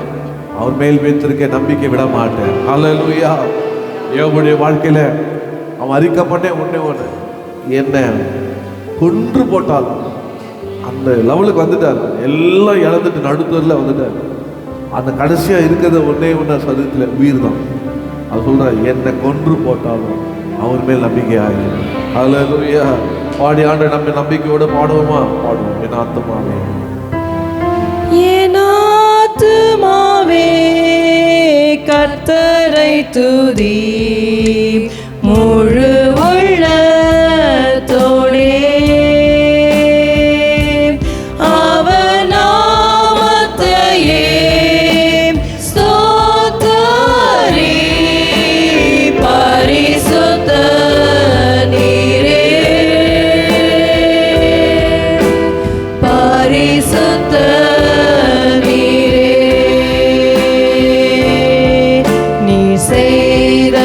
அவர் மேல் வைத்திருக்க நம்பிக்கை விட மாட்டேன். ஹல்லேலூயா. யோபுடைய வாழ்க்கையில அவன் அறிக்கப்பட்டே ஒண்ணே ஒன்று, என்ன கொன்று போட்டாலும் அந்த லெவலுக்கு வந்துட்டார். எல்லாம் இழந்துட்டு நடுத்தூரில் வந்துட்டார். அந்த கடைசியா இருக்கிறத ஒன்னே ஒன்று சதத்தில் உயிர் தான். அது சொல்ற, என்னை கொன்று போட்டாலும் அவர் மேல் நம்பிக்கை ஆகும். ஹல்லேலூயா. பாடி ஆண்டு நம்ம நம்பிக்கையோடு பாடுவோமா? பாடுவோம். என் ஆத்துமாவே, என் ஆத்துமாவே கர்த்தரை துதி, முழு உள்ளத்தோடே அவர் நாமத்தையே ஸ்தோத்தரி. பரிசுத்த நீரே, பரிசுத்த நீரே, நீ செய்த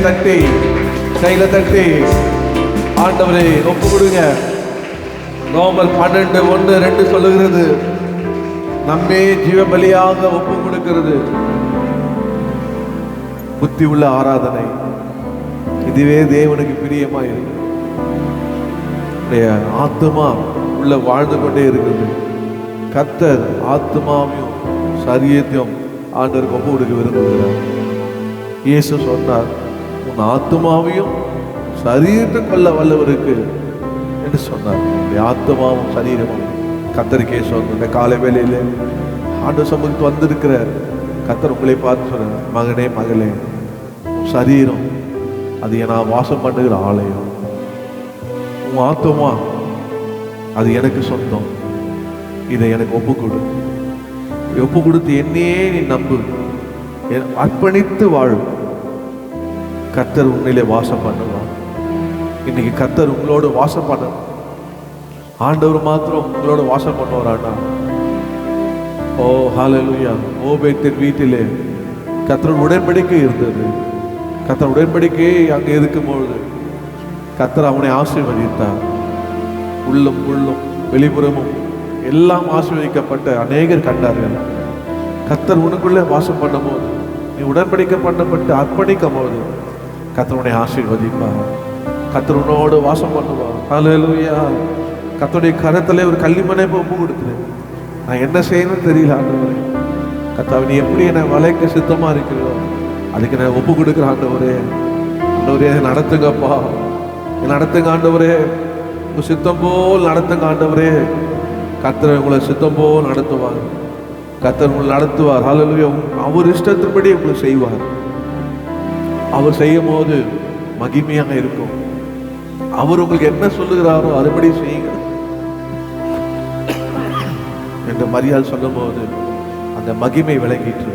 தட்டி ஆண்டவரே ஒப்பு கொடுங்க. ரோமர் 12:1-2 சொல்லுகிறது, நம்மே ஜீவ பலியாக ஒப்பு கொடுக்கிறது புத்தி உள்ள ஆராதனை. இதுவே தேவனுக்கு பிரியமாயிருக்கு. ஆத்மா உள்ள வாழ்ந்து கொண்டே இருக்குது. கர்த்தர் ஆத்மாவையும் சரீரத்தையும் ஆண்டவருக்கு ஒப்பு கொடுக்க விரும்புகிறார். இயேசு சொன்னார், உன் ஆத்மாவையும் சரீரத்தை கொள்ள வல்லவருக்கு என்று சொன்னார். ஆத்மாவும் சரீரமும் கர்த்தருக்கே சொந்த. இந்த காலை வேளையில ஆண்டவர் சமூகத்துக்கு வந்திருக்கிற கர்த்தர் உங்களை பார்த்து சொல்ற, மகனே மகளே, சரீரம் அது நான் வாசம் பண்ணுகிற ஆலயம். உன் ஆத்மா அது எனக்கு சொந்தம். இதை எனக்கு ஒப்பு கொடுத்து என்னையே நீ நம்பு, அர்ப்பணித்து வாழு. கர்த்தர் உன்னிலே வாசம் பண்ணுவார். இன்னைக்கு கர்த்தர் உங்களோட வாசம் பண்ண, ஆண்டவர் மாத்திரம் உங்களோட வாசம் பண்ணுவாராண்டா. ஓ ஹல்லேலூயா. ஓபேத்தின் வீட்டிலே கர்த்தர் உடன்படிக்கை இருந்தது. கர்த்தர் உடன்படிக்கை அங்கே இருக்கும்பொழுது கர்த்தர் அவனை ஆசீர்வதித்தார். உள்ளும் வெளிப்புறமும் எல்லாம் ஆசீர்வதிக்கப்பட்ட அநேகர் கண்டார்கள். கர்த்தர் உனக்குள்ளே வாசம் பண்ணும் போது, நீ உடன்படிக்கை பண்ணப்பட்டு அர்ப்பணிக்கும் போது கர்த்தர் உன்னை ஆசீர்வதிப்பார். கர்த்தர் உன்னோடு வாசம் பண்ணுவார். ஹல்லேலூயா. கர்த்தருடைய கரத்திலே ஒரு கல்லிமனை ஒப்பு கொடுத்துரு. நான் என்ன செய்யணும்னு தெரியல ஆண்டவரே. கர்த்தாவே, நீ எப்படி என்னை வளைக்க சித்தமா இருக்கிறதோ அதுக்கு நான் ஒப்பு கொடுக்குற ஆண்டவரே. ஆண்டவரே நடத்துங்கப்பா, நடத்துங்க ஆண்டவரே. உங்க சித்தம் போல் நடத்துங்க ஆண்டவரே. கர்த்தர் உங்களை சித்தம் போல் நடத்துவார். கர்த்தர் உங்களை நடத்துவார். ஹல்லேலூயா. அவர் இஷ்டத்தின்படி உங்களை செய்வார். அவர் செய்யும் போது மகிமையாக இருக்கும். அவர் உங்களுக்கு என்ன சொல்லுகிறாரோ அதுபடி செய்யுங்க என்று மரியாதை சொல்லும் போது அந்த மகிமை விளங்கிற்று.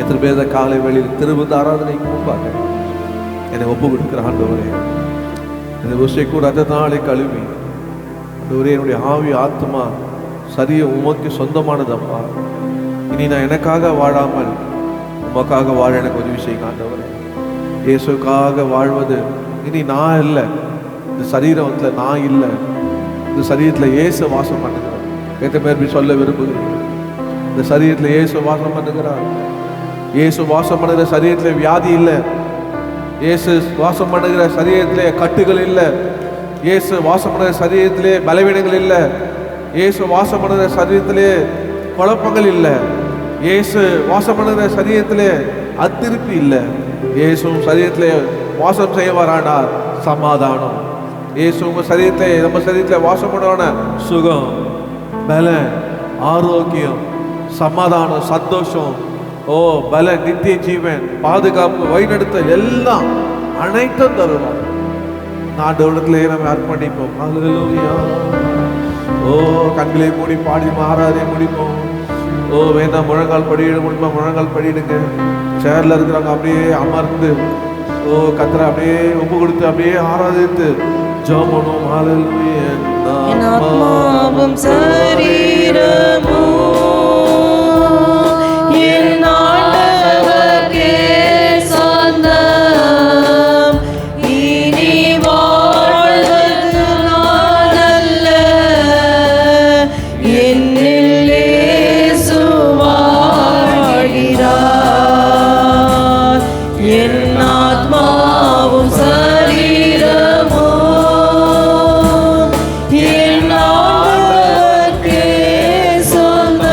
எத்தனை பேர் காலை வேளையில் திருவிந்த ஆராதனைக்கு முன்பாக என்னை ஒப்பு கொடுக்கிற ஆண்டவரே, இந்த விஷயக்கூட ரத்தத்தினாலே கழுவி ஆண்டவரே, என்னுடைய ஆவி ஆத்மா சரிய உமக்கு சொந்தமானதப்பா. இனி நான் எனக்காக வாழாமல் உமக்காக வாழ எனக்கு உதவி செய்யுங்க ஆண்டவரே. இயேசுக்காக வாழ்வது இனி நான் இல்லை, இந்த சரீரத்தில் நான் இல்லை, இந்த சரீரத்தில் இயேசு வாசம் பண்ணுகிறார். எத்தனை பேர் சொல்ல விரும்புகிறேன், இந்த சரீரத்தில் இயேசு வாசம் பண்ணுகிறார். இயேசு வாசம் பண்ணுகிற சரீரத்தில் வியாதி இல்லை. இயேசு வாசம் பண்ணுகிற சரீரத்திலே கட்டுகள் இல்லை. இயேசு வாசம் பண்ணுகிற சரீரத்திலே பலவீனங்கள் இல்லை. இயேசு வாசம் பண்ணுகிற சரீரத்திலே குழப்பங்கள் இல்லை. இயேசு வாசம் பண்ணுகிற சரீரத்திலே அதிருப்தி இல்லை. இயேசு சரீரத்திலே வாசம் செய்வாரானார் சமாதானம். இயேசு உங்க சரீரத்திலே, நம்ம சரீரத்திலே வாசம் பண்ணுவான சுகம், பலம், ஆரோக்கியம், சமாதானம், சந்தோஷம், பல, நித்திய ஜீவன், பாதுகாப்பு, வழிநடத்தல் எல்லாம் அனைத்தும் தருவார். ஆண்டவரிடத்திலே நம்ம அர்ப்பணிப்போம். ஹல்லேலூயா. கண்களை மூடி பாடி ஆராதனை முடிப்போம். வேண்டாம் முழங்கால் படியிட முடியுமா? முழங்கால் படியிடுங்க. சேர்ல இருக்கிறவங்க அப்படியே அமர்ந்து கர்த்தரை அப்படியே ஒப்பு கொடுத்து அப்படியே ஆராதித்து ஜெபம் பண்ணுவோம். ஹல்லேலூயா. என் ஆத்மாவும் சரீரமும் என் ஆண்டவர்க்கே சொந்தம். இனி வாழ்வது நான் அல்ல, என்னில் இயேசு வாழ்கிறார். என் ஆத்மாவும் சரீரமும் என் ஆண்டவர்க்கே சொந்தம்.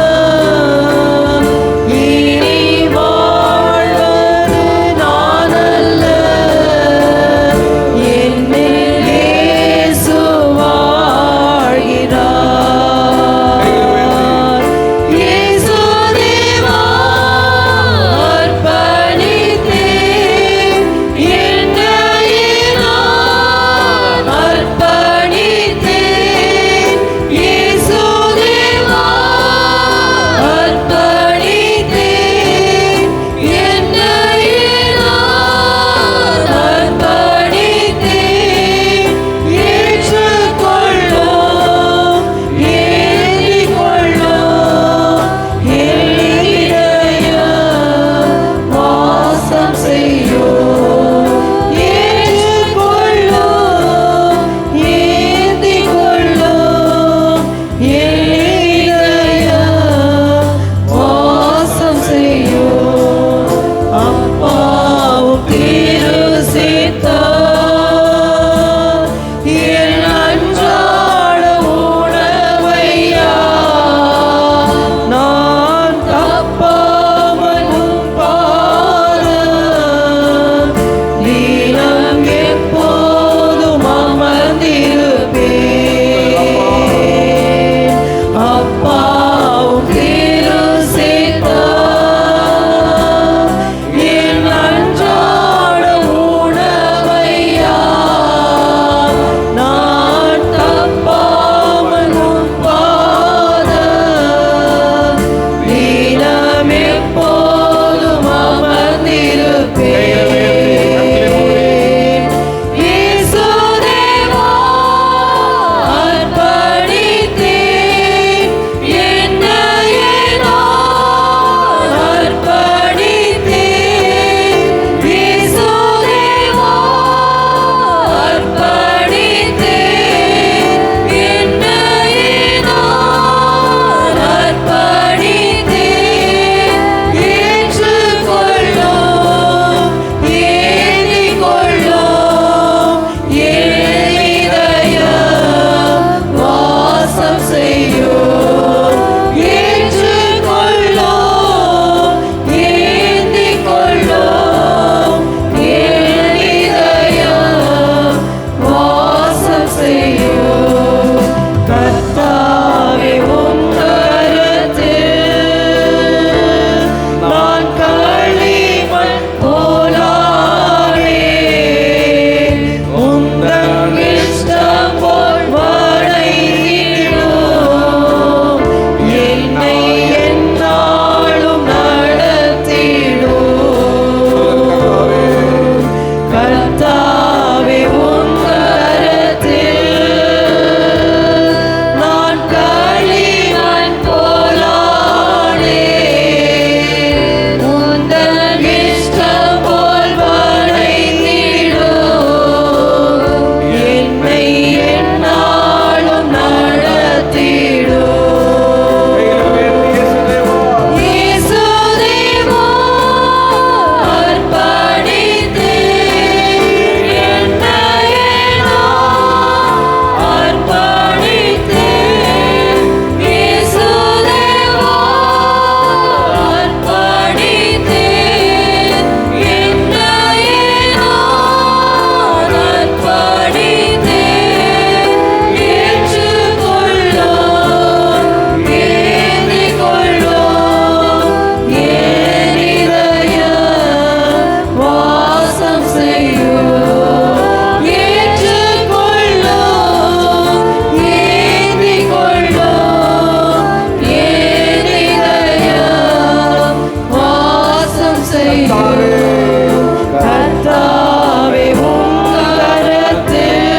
செய்யும் கர்த்தாவே உம் கரத்தில்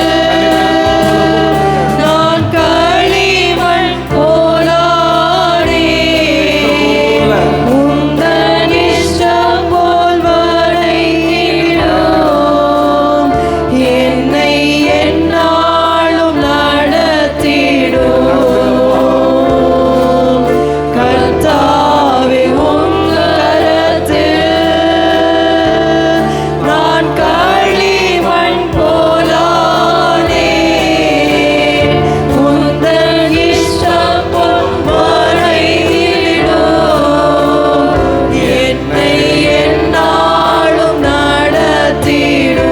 நான் களிமண் போலானேன். உந்தன் இஷ்டம் போல் வரையிடும் என்னை எந்நாளும் நடத்திடும் கர்த்தாவே உம் கரத்தில் நான் களிமண் போலானேன். உந்தன் இஷ்டம் போல் வரையிடும் என்னை எந்நாளும் நடத்திடும்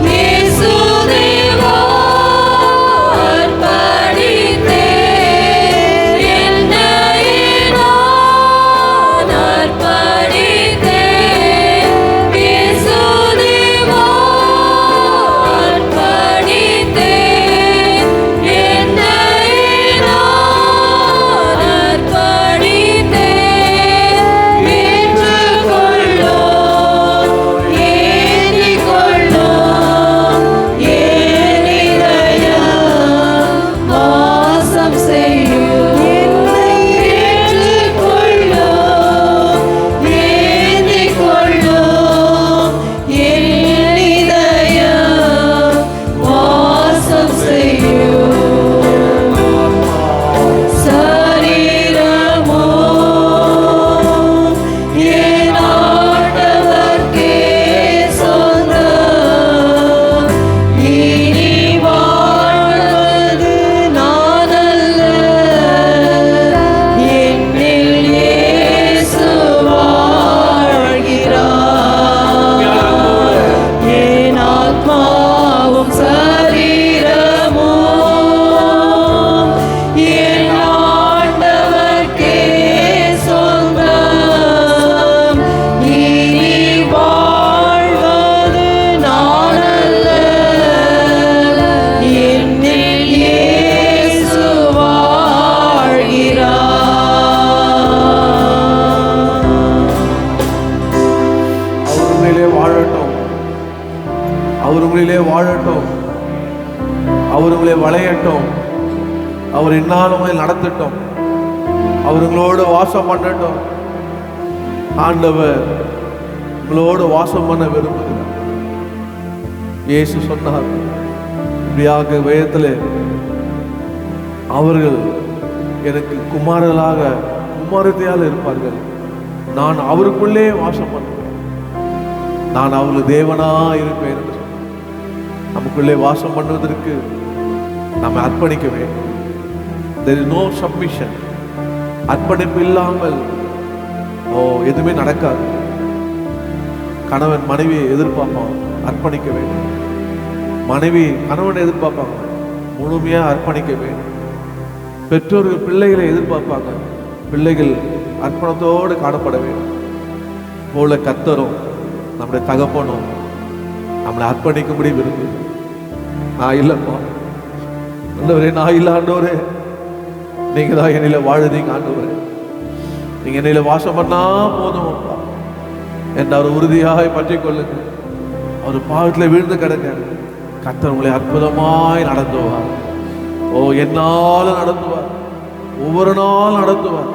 இயேசு தேவா அர்ப்பணித்தேன் என்னையே நான் அர்ப்பணித்தேன் இயேசு தேவா அர்ப்பணித்தேன் என்னையே நான் அர்ப்பணித்தேன் ஏற்றுக்கொள்ளும் ஏற்றிக்கொள்ளும் என் இதயம் வாசம் செய்யும் என்னை ஏற்றுக்கொள்ளும் ஏற்றிக்கொள்ளும் என் இதயம் வாசம் செய்யும் சரீரமோ என் ஆண்டவர்க்கே சொந்தம். இனி வாழ்வது நான் அல்ல, என்னில் இயேசு வாழ்கிறார். என் ஆத்மாவும் சரீரமும் என் ஆண்டவர்க்கே சொந்தம். இனி வாழ்வது நான் அல்ல, என்னில் இயேசு வாழ்கிறார். அவர் உங்களிலே வாழட்டும், அவர் உங்களை வளையட்டும், அவர் என்னாலுமே நடத்தட்டும், அவர் உங்களோடு வாசம் பண்ணட்டும். ஆண்டவர் உங்களோடு வாசம் பண்ண விரும்புகிறார். இயேசு சொன்னார், இப்படியாக வேதத்தில் அவர்கள் எனக்கு குமாரர்களாக குமாரத்தையால் இருப்பார்கள், நான் அவருக்குள்ளே வாசம் பண்ணுவேன், நான் அவர்களுக்கு தேவனா இருப்பேன் என்று சொன்னார். நமக்குள்ளே வாசம் பண்ணுவதற்கு நம்ம அர்ப்பணிக்க வேண்டும். There is no submission. அர்ப்பணிப்பு இல்லாமல் எதுவுமே நடக்காது. கணவன் மனைவியை எதிர்பார்ப்பான், அர்ப்பணிக்க வேண்டும். மனைவி கணவனை எதிர்பார்ப்பாங்க, முழுமையா அர்ப்பணிக்க வேண்டும். பெற்றோர்கள் பிள்ளைகளை எதிர்பார்ப்பாங்க, பிள்ளைகள் அர்ப்பணத்தோடு காணப்பட வேண்டும். போல கர்த்தரும் நம்முடைய தகப்பனும் நம்மளை அர்ப்பணிக்கும்படி விரும்பு. நான் இல்லைப்பா ஆண்டவரே, நான் இல்லை ஆண்டவரே, நீங்க தான் என்னையில வாழுறீங்க ஆண்டவரே, நீங்க என்னையில வாசம் பண்ணா போதும் அப்பா என்று அவர் உறுதியாய் பற்றி கொள்ளுங்க. அவர் பாவத்தில் வீழ்ந்து கிடங்க. கர்த்தர் உங்களை அற்புதமாய் நடத்துவார். என்னாலும் நடத்துவார், ஒவ்வொரு நாள் நடத்துவார்,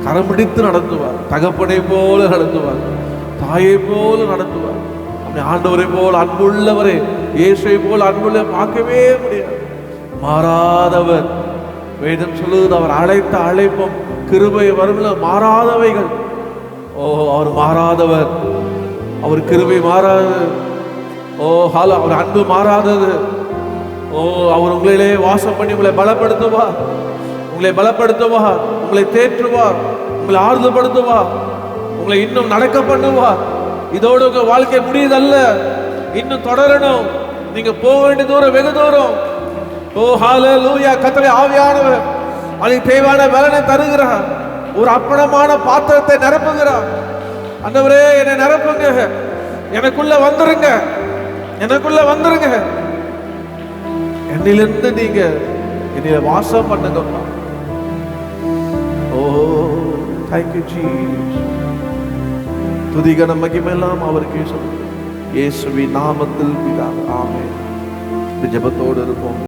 கரம் பிடித்து நடத்துவார், தகப்பனை போல நடத்துவார், தாயை போல நடத்துவார். அப்படி ஆண்டவரை போல் அன்புள்ளவரே, இயேசுவை போல் அன்புள்ள பார்க்கவே முடியாது. மாறாதவர். வேதம் சொல்லுவது, அவர் அழைத்த அழைப்பும் கிருபை வரும் மாறாதவைகள். அவர் மாறாதவர், அவர் கிருபை மாறாதது. அவர் அன்பு மாறாதது. அவர் உங்களிலே வாசம் பண்ணி உங்களை பலப்படுத்துவார், உங்களை பலப்படுத்துவார், உங்களை தேற்றுவார், உங்களை ஆறுதல்படுத்துவார், உங்களை இன்னும் நடக்க பண்ணுவார். இதோடு உங்க வாழ்க்கை முடியுதல்ல, இன்னும் தொடரணும். நீங்க போக வேண்டிய தூரம் வெகு தூரம். ஹல்லேலூயா. கர்த்தருடைய ஆவியானவர் அதுக்கு தேவையான பலனை தருகிறார். ஒரு அர்ப்பணமான பாத்திரத்தை நிரப்புகிறார். ஆண்டவரே, என்னை நிரப்புங்க, எனக்குள்ள வந்துருங்க, எனக்குள்ள வந்துருங்க, என்னிலிருந்து நீங்க என்னைய வாசம் பண்ணுங்கப்பா. Thank you Jesus. துதிகன மகிமையெல்லாம் அவருக்கே சொல்லுங்கள். இயேசுவின் நாமத்தில் பிதாவே, ஆமென். இந்த ஜெபத்தோடு இருப்போம்.